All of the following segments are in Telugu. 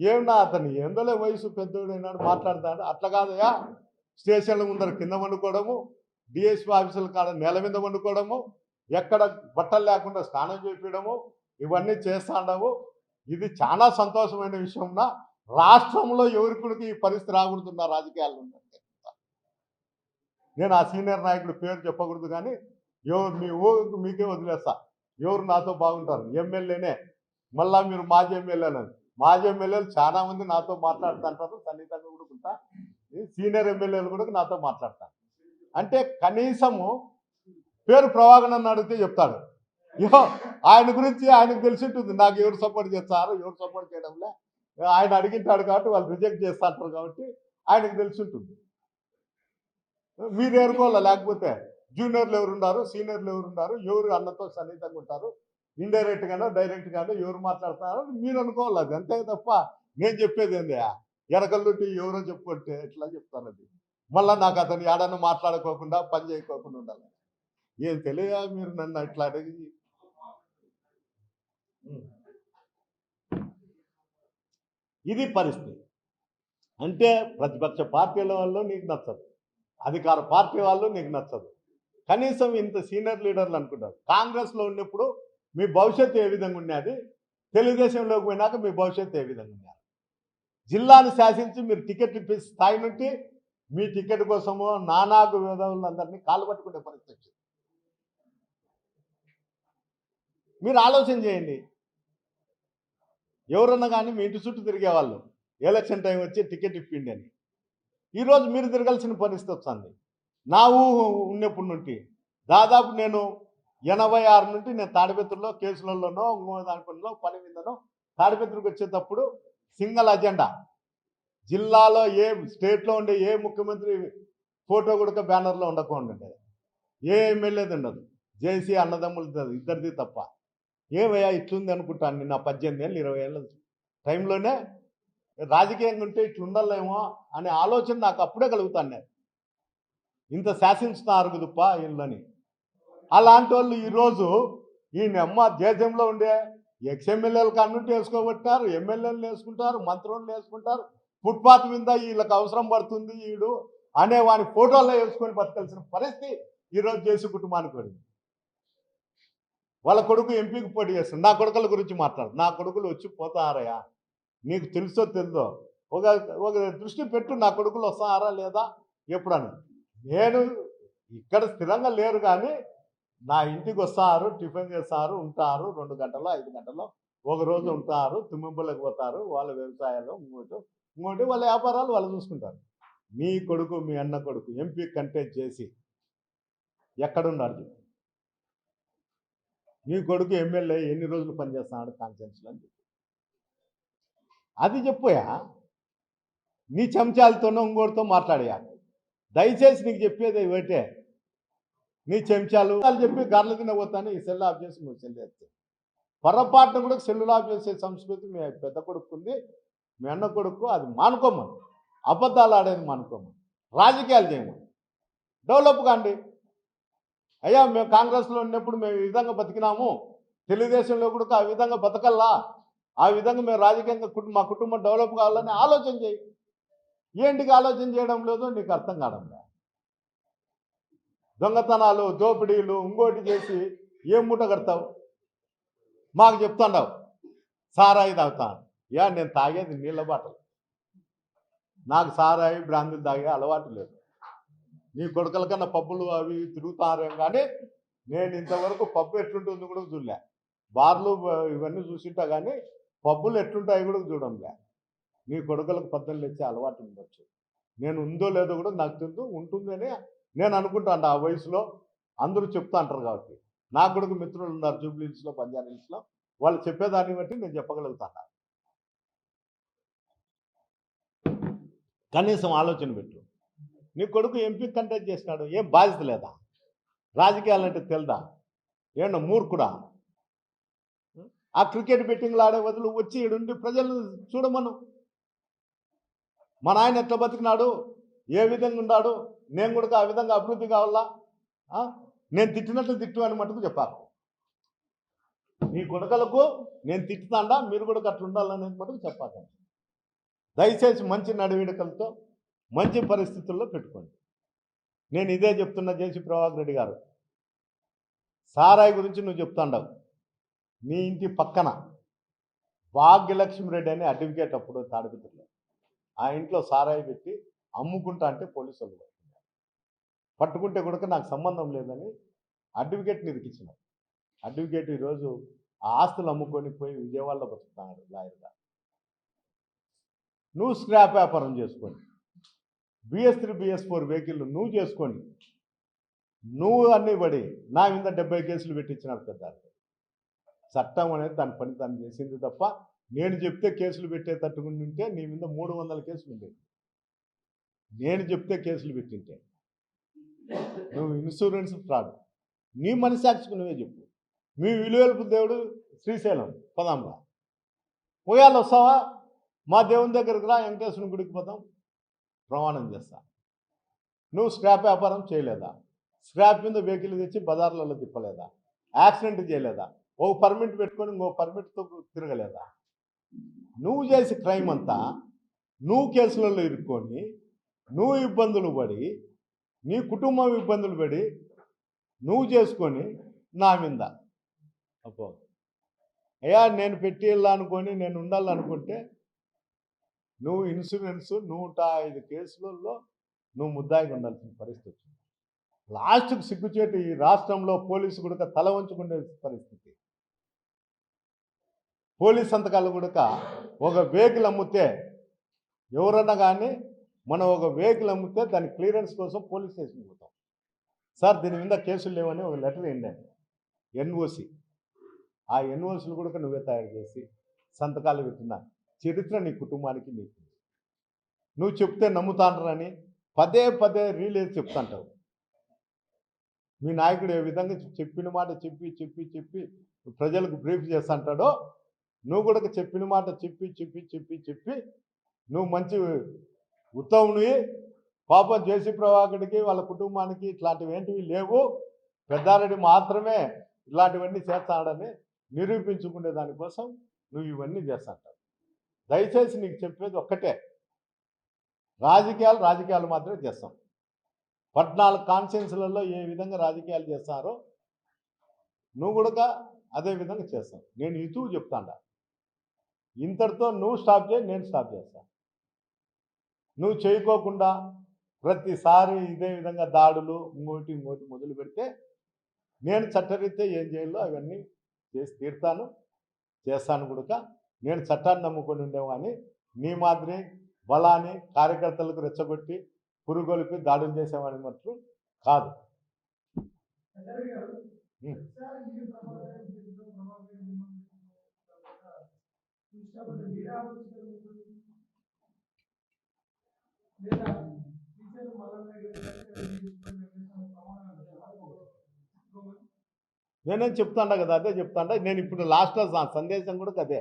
ఏమన్నా అతను ఎందులో వయసు పెద్దోడైనాడు మాట్లాడతాడు. అట్లా కాదయా, స్టేషన్ల ముందర కింద వండుకోవడము, డిఎస్పీ ఆఫీసుల కాడ నేల మీద వండుకోవడము, ఎక్కడ బట్టలు లేకుండా స్నానం చేపించడము, ఇవన్నీ చేస్తా ఉండవు. ఇది చాలా సంతోషమైన విషయం. రాష్ట్రంలో ఎవరికి ఈ పరిస్థితి రాకూడదున్న రాజకీయాలు ఉన్నాయి. నేను ఆ సీనియర్ నాయకుడు పేరు చెప్పకూడదు, కానీ ఎవరు మీ ఊరికి మీకే వదిలేస్తా. ఎవరు నాతో బాగుంటారు, ఎమ్మెల్యేనే. మళ్ళా మీరు మాజీ ఎమ్మెల్యేలని, మాజీ ఎమ్మెల్యేలు చాలా మంది నాతో మాట్లాడుతుంటారు, సన్నిహితంగా కూడా ఉంటా. సీనియర్ ఎమ్మెల్యేలు కూడా నాతో మాట్లాడతారు. అంటే కనీసము పేరు ప్రభాకర్ అని అడిగితే చెప్తాడు. ఆయన గురించి ఆయనకు తెలిసి ఉంటుంది, నాకు ఎవరు సపోర్ట్ చేస్తారు, ఎవరు సపోర్ట్ చేయడంలే. ఆయన అడిగింటాడు కాబట్టి వాళ్ళు రిజెక్ట్ చేస్తా అంటారు, కాబట్టి ఆయనకు తెలిసి ఉంటుంది. మీరు ఏరుకోవాలా, లేకపోతే జూనియర్లు ఎవరున్నారు, సీనియర్లు ఎవరున్నారు, ఎవరు అన్నతో సన్నిహితంగా ఉంటారు, ఇండైరెక్ట్ గానో డైరెక్ట్ గానో ఎవరు మాట్లాడతారో మీరు అనుకోవాలి. అది అంతే తప్ప నేను చెప్పేది ఏంది, వెనకల్లుంటి ఎవరో చెప్పుకుంటే ఎట్లా చెప్తాను. అది మళ్ళీ నాకు అతను ఏడన్నా మాట్లాడుకోకుండా పని చేయకోకుండా ఉండాలి. ఏం తెలియదా మీరు నన్ను అట్లా అడిగి. ఇది పరిస్థితి. అంటే ప్రతిపక్ష పార్టీల వాళ్ళు నీకు నచ్చదు, అధికార పార్టీ వాళ్ళు నీకు నచ్చదు. కనీసం ఇంత సీనియర్ లీడర్లు అనుకుంటారు. కాంగ్రెస్లో ఉన్నప్పుడు మీ భవిష్యత్తు ఏ విధంగా ఉన్నది, తెలుగుదేశంలోకి పోయినాక మీ భవిష్యత్తు ఏ విధంగా ఉన్నది. జిల్లాను శాసించి మీరు టికెట్ ఇప్పే స్థాయి నుండి మీ టికెట్ కోసమో నానాకు విధవులందరినీ కాలు పట్టుకునే పరిస్థితి. మీరు ఆలోచన చేయండి. ఎవరన్నా కానీ మీ ఇంటి చుట్టూ తిరిగేవాళ్ళు ఎలక్షన్ టైం వచ్చి టికెట్ ఇప్పిండి అని. ఈరోజు మీరు తిరగాల్సిన పరిస్థితి వస్తుంది. నా ఊహ ఉన్నప్పటి నుండి దాదాపు నేను 86 నుండి నేను తాడిపత్రిలో కేసులలోనో దానిపనిలో పని మీదనో తాడిపత్రికి వచ్చేటప్పుడు సింగిల్ అజెండా, జిల్లాలో ఏ స్టేట్లో ఉండే ఏ ముఖ్యమంత్రి ఫోటో కూడా బ్యానర్లో ఉండకుండా, ఏ ఎమ్మెల్యేది ఉండదు, జేసీ అన్నదమ్ములు ఇద్దరిది తప్ప. ఏమయ్యా ఇట్లుంది అనుకుంటాను నేను. 18 ఏళ్ళు 20 ఏళ్ళ టైంలోనే రాజకీయంగా ఉంటే ఇట్లుండాలేమో అనే ఆలోచన నాకు అప్పుడే కలుగుతాను. నేను ఇంత శాసించుతున్నారు గుదుప్ప వీళ్ళని. అలాంటి వాళ్ళు ఈరోజు ఈయనమ్మ దేశంలో ఉండే ఎక్స్ఎమ్మెల్యేలు కన్నుంటి వేసుకోబట్టారు, ఎమ్మెల్యేలు వేసుకుంటారు, మంత్రులు వేసుకుంటారు. ఫుట్పాత్ మీద వీళ్ళకి అవసరం పడుతుంది వీడు అనే వాని ఫోటోల్లో వేసుకొని బతకాల్సిన పరిస్థితి ఈరోజు జేసీ కుటుంబానికి పడింది. వాళ్ళ కొడుకు ఎంపీకి పోటీ చేస్తుంది. నా కొడుకుల గురించి మాట్లాడు. నా కొడుకులు వచ్చి పోతారయ్యా, నీకు తెలుసో తెలుదో ఒక ఒక దృష్టి పెట్టు. నా కొడుకులు వస్తారా లేదా ఎప్పుడని. నేను ఇక్కడ స్థిరంగా లేరు, కానీ నా ఇంటికి వస్తారు, టిఫిన్ చేస్తారు, ఉంటారు. 2 గంటలో 5 గంటలో ఒకరోజు ఉంటారు, తుమ్మింపులకు పోతారు. వాళ్ళ వ్యవసాయాలు ఇంకోటి వాళ్ళ వ్యాపారాలు వాళ్ళు చూసుకుంటారు. మీ కొడుకు మీ అన్న కొడుకు ఎంపీ కంటెస్ట్ చేసి ఎక్కడున్నాడు? నీ కొడుకు ఎమ్మెల్యే ఎన్ని రోజులు పనిచేస్తున్నాడు కాన్ఫరెన్స్లో అని చెప్పి అది చెప్పుయా. నీ చెంచాలతోనో ఇంకోటితో మాట్లాడయా. దయచేసి నీకు చెప్పేది ఏమిటే, నీ చెంచాలు చెప్పి గర్ల తినబోతాను ఈ సెల్ ఆఫ్ చేసి నువ్వు సెల్ చేస్తే పొరపాటున కూడా సెల్లులు ఆఫ్ చేసే సంస్కృతి మీ పెద్ద కొడుకు ఉంది, మీ అన్న కొడుకు. అది మానుకోమని, అబద్ధాలు ఆడేది మానుకోమని, రాజకీయాలు చేయమని, డెవలప్ కాండి. అయ్యా మేము కాంగ్రెస్లో ఉన్నప్పుడు మేము ఈ విధంగా బతికినాము, తెలుగుదేశంలో కూడా ఆ విధంగా బతకల్లా, ఆ విధంగా మేము రాజకీయంగా మా కుటుంబం డెవలప్ కావాలని ఆలోచన చేయి. ఏంటికి ఆలోచన చేయడం లేదో నీకు అర్థం కావడం లేదు. దొంగతనాలు, దోపిడీలు, ఇంకోటి చేసి ఏం మూట కడతావు? మాకు చెప్తున్నావు సారాయి తాగుతాను. నేను తాగేది నీళ్ళ బాటలు, నాకు సారాయి బ్రాందీలు తాగే అలవాటు లేదు. నీ కొడుకుల కన్నా పబ్బులు అవి తిరుగుతారేం, కానీ నేను ఇంతవరకు పబ్బు ఎట్లుంటుంది కూడా చూడలే. బార్లు ఇవన్నీ చూసింటా, కానీ పబ్బులు ఎట్లుంటాయి కూడా చూడంలే. నీ కొడుకులకు 18 వచ్చే అలవాటు ఉండొచ్చు, నేను ఉందో లేదో కూడా నాకు తెలుసు. ఉంటుందని నేను అనుకుంటాను. ఆ వయసులో అందరూ చెప్తా అంటారు కాబట్టి. నా కొడుకు మిత్రులు ఉన్నారు జూబ్లీ హిల్స్లో, బంజారా హిల్స్లో, వాళ్ళు చెప్పేదాన్ని బట్టి నేను చెప్పగలుగుతాను. కనీసం ఆలోచన పెట్టు. నీ కొడుకు ఎంపీ కంటెస్ట్ చేసినాడు, ఏం బాధ్యత లేదా? రాజకీయాలంటే తెలుదా? ఏమన్నా మూర్ఖుడా? ఆ క్రికెట్ బెట్టింగ్లు ఆడే బదులు వచ్చి ఈడుండి ప్రజలు చూడమను. మా నాయన ఎట్లా బతికినాడు, ఏ విధంగా ఉన్నాడు, నేను కూడా ఆ విధంగా అభివృద్ధి కావాలా, నేను తిట్టినట్లు తిట్టు అని మటుకు చెప్పాలి. నీ కొడుకులకు నేను తిట్టుతాండా, మీరు కూడా అట్లా ఉండాలనేది మటుకు చెప్పాలి. దయచేసి మంచి నడవడికలతో మంచి పరిస్థితుల్లో పెట్టుకోండి. నేను ఇదే చెప్తున్నా. జేసీ ప్రభాకర్ రెడ్డి గారు, సారాయి గురించి నువ్వు చెప్తాండవు. నీ ఇంటి పక్కన భాగ్యలక్ష్మి రెడ్డి అని అడ్వకేట్ అప్పుడు తాడిపత్రిలో ఆ ఇంట్లో సారాయి పెట్టి అమ్ముకుంటా అంటే పోలీసులు పట్టుకుంటే కూడా నాకు సంబంధం లేదని అడ్వకేట్ని ఇరికించినారు. అడ్వకేట్ ఈరోజు ఆ ఆస్తులు అమ్ముకొని పోయి విజయవాడలో బతుకుతున్నాడు లాయర్గా. నువ్వు స్క్రాప్ వ్యాపారం చేసుకొని BS3 BS4 వెహికల్ నువ్వు చేసుకొని నువ్వు అన్నీ పడి నా మీద 70 కేసులు పెట్టించినాడు పెద్ద. చట్టం అనేది దాని పని దాన్ని చేసింది తప్ప నేను చెప్తే కేసులు పెట్టేటట్టుకుంటే నీ మీద 300 కేసులు ఉండేవి. నేను చెప్తే కేసులు పెట్టింటే నువ్వు ఇన్సూరెన్స్ ఫ్రాడ్ నీ మనసాక్షికి నువ్వే చెప్పు. మీ విలువెలుపు దేవుడు శ్రీశైలం పదాంగా పోయాలు వస్తావా? మా దేవుని దగ్గరికి రా, వెంకటేశ్వరుని గుడికి పోతాం, ప్రమాణం చేస్తా. నువ్వు స్క్రాప్ వ్యాపారం చేయలేదా? స్క్రాప్ మీద వెహికల్ తెచ్చి బజార్లలో తిప్పలేదా? యాక్సిడెంట్ చేయలేదా? ఓ పర్మిట్ పెట్టుకొని ఇంకో పర్మిట్తో తిరగలేదా? నువ్వు చేసే క్రైమ్ అంతా నువ్వు కేసులలో ఇరుక్కొని నువ్వు ఇబ్బందులు పడి నీ కుటుంబం ఇబ్బందులు పడి నువ్వు చేసుకొని నా మీద అప్పో అయ్యా నేను పెట్టి వెళ్ళాలనుకొని నేను ఉండాలనుకుంటే నువ్వు ఇన్సూరెన్స్ 105 కేసులలో నువ్వు ముద్దాయిగా ఉండాల్సిన పరిస్థితి వచ్చింది. లాస్ట్కు సిగ్గుచేటు ఈ రాష్ట్రంలో పోలీసు కూడా తల వంచుకునే పరిస్థితి. పోలీస్ సంతకాలు కూడా ఒక వెహికల్ అమ్మితే ఎవరన్నా కానీ మనం ఒక వెహికల్ అమ్మితే దాని క్లియరెన్స్ కోసం పోలీస్ స్టేషన్కి పోతాం. సార్ దీని మీద కేసులు లేవని ఒక లెటర్ ఏంటండి NOC. ఆ NOCలు కూడా నువ్వే తయారు చేసి సంతకాలు పెట్టిన చరిత్ర నీ కుటుంబానికి నీకు. నువ్వు చెప్తే నమ్ముతాంటారని పదే పదే రీలేజ్ చెప్తాంటావు. మీ నాయకుడు ఏ విధంగా చెప్పిన మాట చెప్పి చెప్పి చెప్పి ప్రజలకు బ్రీఫ్ చేస్తుంటాడో నువ్వు కూడా చెప్పిన మాట చెప్పి చెప్పి చెప్పి చెప్పి నువ్వు మంచి ఉత్తమునివి. పాపం జేసీ ప్రభాకర్కి వాళ్ళ కుటుంబానికి ఇట్లాంటివి ఏంటివి లేవు, పెద్దారెడ్డి మాత్రమే ఇలాంటివన్నీ చేస్తాడని నిరూపించుకునే దానికోసం నువ్వు ఇవన్నీ చేస్తాంటావు. దయచేసి నీకు చెప్పేది ఒక్కటే, రాజకీయాలు మాత్రమే చేస్తాం. 14 కాన్స్టిట్యున్సీలలో ఏ విధంగా రాజకీయాలు చేస్తారో నువ్వు కూడా అదే విధంగా చేస్తావు. నేను ఇతూ చెప్తాడా, ఇంతటితో నువ్వు స్టాప్ చేయి, నేను స్టాప్ చేస్తాను. నువ్వు చేయకోకుండా ప్రతిసారి ఇదే విధంగా దాడులు ఇంకోటి మొదలు పెడితే నేను చట్టరీత్యా ఏం చేయాలో అవన్నీ చేసి తీరుతాను, చేస్తాను కూడా. నేను చట్టాన్ని నమ్ముకొని ఉండేవాడిని. నీ మాదిరి బలాన్ని కార్యకర్తలకు రెచ్చగొట్టి పురుగొలిపి దాడులు చేసేవాడిని మట్లు కాదు. నేనేం చెప్తాండా కదా, అదే చెప్తాండా. నేను ఇప్పుడు లాస్ట్లో సందేశం కూడా అదే,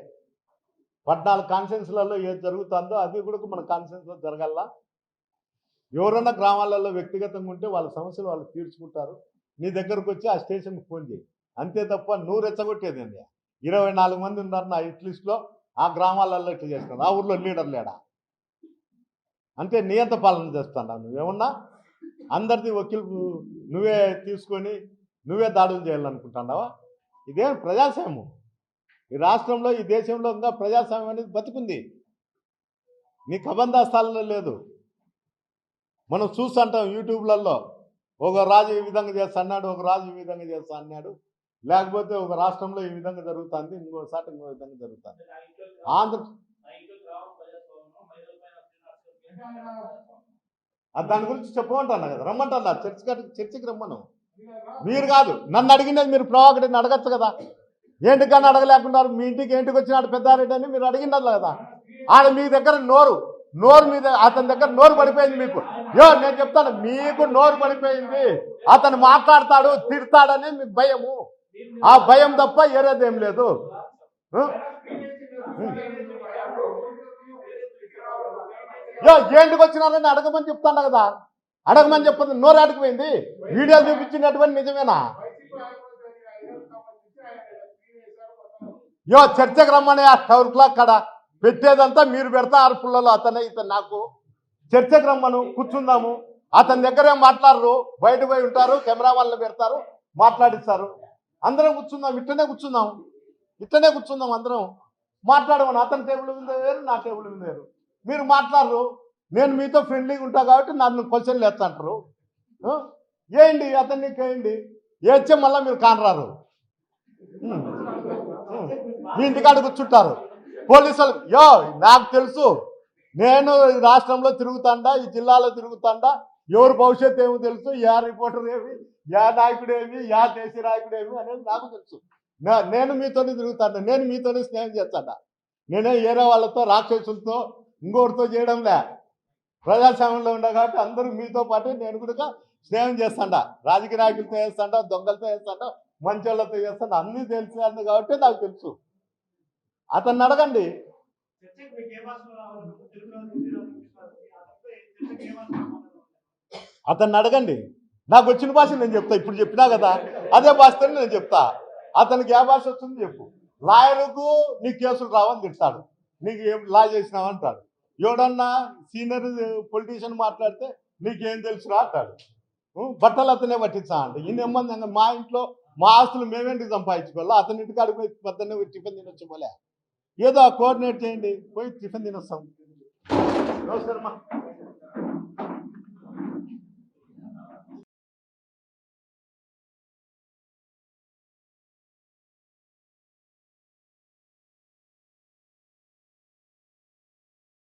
14 కాన్స్టిట్యున్సీలలో ఏది జరుగుతుందో అది కూడా మన కాన్స్టిట్యున్సీలో జరగాల. ఎవరన్నా గ్రామాలలో వ్యక్తిగతంగా ఉంటే వాళ్ళ సమస్యలు వాళ్ళు తీర్చుకుంటారు. నీ దగ్గరకు వచ్చి ఆ స్టేషన్కి ఫోన్ చేయి, అంతే తప్ప నువ్వు రెచ్చగొట్టేది ఏంటి? 24 మంది ఉన్నారు నా హిట్ లిస్ట్లో, ఆ గ్రామాలలో ఇట్లా చేస్తున్నారు, ఆ ఊర్లో లీడర్ లేడా అంటే నియంత పాలన చేస్తున్నావు. నువ్వేమన్నా అందరిది వకీలు నువ్వే తీసుకొని నువ్వే దాడులు చేయాలనుకుంటున్నావా? ఇదేం ప్రజాస్వామ్యం? ఈ రాష్ట్రంలో ఈ దేశంలో ఇంకా ప్రజాస్వామ్యం అనేది బతుకుంది, నీ కబందాస్థాలలో లేదు. మనం చూస్తుంటాం యూట్యూబ్లలో, ఒక రాజు ఈ విధంగా చేస్తా అన్నాడు, ఒక రాజు ఈ విధంగా చేస్తా అన్నాడు, లేకపోతే ఒక రాష్ట్రంలో ఈ విధంగా జరుగుతుంది, ఇంకోసారి ఇంకో విధంగా జరుగుతుంది. దాని గురించి చెప్పమంటున్నా కదా, రమ్మంటున్నా చర్చకి రమ్మను. మీరు కాదు నన్ను అడిగినది, మీరు ప్రభాకర్ని అడగచ్చు కదా. ఏంటికన్నా అడగలేకున్నారు? మీ ఇంటికి వచ్చినాడు పెద్దారెడ్డి అని మీరు అడిగినారు కదా. ఆడ మీ దగ్గర నోరు మీద అతని దగ్గర నోరు పడిపోయింది మీకు. నేను చెప్తాను, మీకు నోరు పడిపోయింది. అతను మాట్లాడతాడు, తిడతాడని మీకు భయము. ఆ భయం తప్ప ఏరేదేం లేదు. ఏంటికి వచ్చినారని అడగమని చెప్తాను కదా, అడగమని చెప్పదు. నోరు ఆడిపోయింది. వీడియోలు చూపించినటువంటి నిజమేనా? చర్చకు రమ్మని ఆ 4 o'clock కాడ పెట్టేదంతా మీరు పెడతా పుల్లలో అతనే ఇతను నాకు చర్చకు రమ్మను కూర్చుందాము. అతని దగ్గరే మాట్లాడరు, బయట పోయి ఉంటారు, కెమెరా వాళ్ళని పెడతారు, మాట్లాడిస్తారు. అందరం కూర్చుందాం, ఇట్లనే కూర్చుందాం అందరం మాట్లాడమను. అతని టేబుల్ మీద వేరు, నా టేబుల్ మీద వేరు. మీరు మాట్లాడరు, నేను మీతో ఫ్రెండ్లీగా ఉంటా కాబట్టి నన్ను క్వశ్చన్లు ఎత్తంటారు. ఏంటి అతన్ని వేయండి, ఏడ్చే మళ్ళీ మీరు కానరారు, మీ ఇంటికాడ కూర్చుంటారు. పోలీసులు నాకు తెలుసు, నేను ఈ రాష్ట్రంలో తిరుగుతాండా, ఈ జిల్లాలో తిరుగుతాండా, ఎవరు భవిష్యత్తు ఏమో తెలుసు, యా రిపోర్టర్ ఏమి, యా నాయకుడు ఏమి, యా దేశ నాయకుడు ఏమి అనేది నాకు తెలుసు. నేను మీతోనే తిరుగుతాను, నేను మీతోనే స్నేహం చేస్తాను. నేనే ఏరే వాళ్ళతో, రాక్షసులతో, ఇంకోటితో చేయడంలే. ప్రజాస్వామ్యంలో ఉండా కాబట్టి అందరూ మీతో పాటు నేను కూడా స్నేహం చేస్తాడా. రాజకీయ నాయకులతో చేస్తాడా, దొంగలతో చేస్తాడా, మంచోళ్ళతో చేస్తాడా, అన్నీ తెలుసు కాబట్టి నాకు తెలుసు. అతన్ని అడగండి. అతన్ని అడగండి, నాకు వచ్చిన భాష నేను చెప్తా. ఇప్పుడు చెప్పినా కదా, అదే భాషతో నేను చెప్తా. అతనికి ఏ భాష వస్తుంది చెప్పు. లాయర్కు నీ కేసులు రావని తిడతాడు, నీకు ఏం లా చేసినావు అంటాడు. ఎవడన్నా సీనియర్ పొలిటీషియన్ మాట్లాడితే నీకేం తెలుసురా అంటాడు. బట్టలు అతనే పట్టించా అంటే ఈయన మా ఇంట్లో మా ఆస్తులు మేమేంటికి సంపాదించుకోవాలా, అతని ఇంటికాడికి పోయి పొద్దున్నే పోయి టిఫిన్ తినొచ్చు పోలే. ఏదో కోఆర్డినేట్ చేయండి, పోయి టిఫిన్ తినొస్తాం. నమస్కారమ్మా.